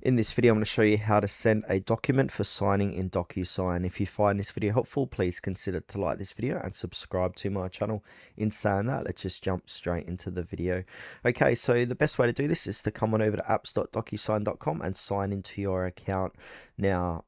In this video, I'm going to show you how to send a document for signing in DocuSign. If you find this video helpful, please consider to like this video and subscribe to my channel. In saying that, let's just jump straight into the video. Okay, so the best way to do this is to come on over to apps.docusign.com and sign into your account. Now,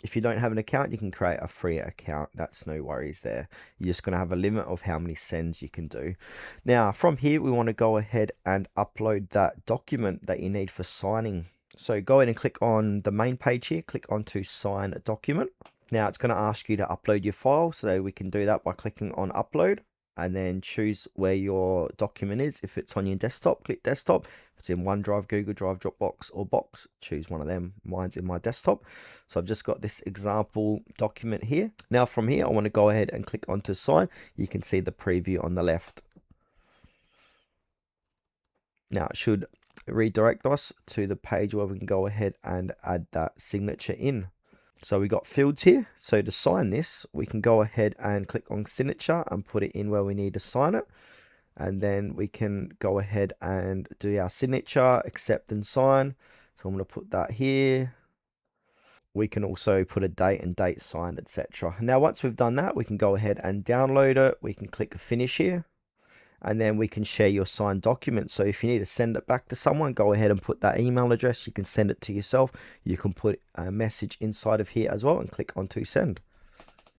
if you don't have an account, you can create a free account. That's no worries there. You're just going to have a limit of how many sends you can do. Now, from here, we want to go ahead and upload that document that you need for signing. So go ahead and click on the main page here, click onto sign a document. Now it's going to ask you to upload your file, so we can do that by clicking on upload and then choose where your document is. If it's on your desktop, click desktop. If it's in OneDrive, Google Drive, Dropbox or Box, choose one of them. Mine's in my desktop. So I've just got this example document here. Now from here, I want to go ahead and click onto sign. You can see the preview on the left. Now it should redirect us to the page where we can go ahead and add that signature in. So we got fields here. So to sign this, we can go ahead and click on signature and put it in where we need to sign it. And then we can go ahead and do our signature, accept and sign. So I'm going to put that here. We can also put a date and date signed, etc. Now, once we've done that, we can go ahead and download it. We can click finish here. And then we can share your signed document. So if you need to send it back to someone, go ahead and put that email address. You can send it to yourself. You can put a message inside of here as well and click on to send.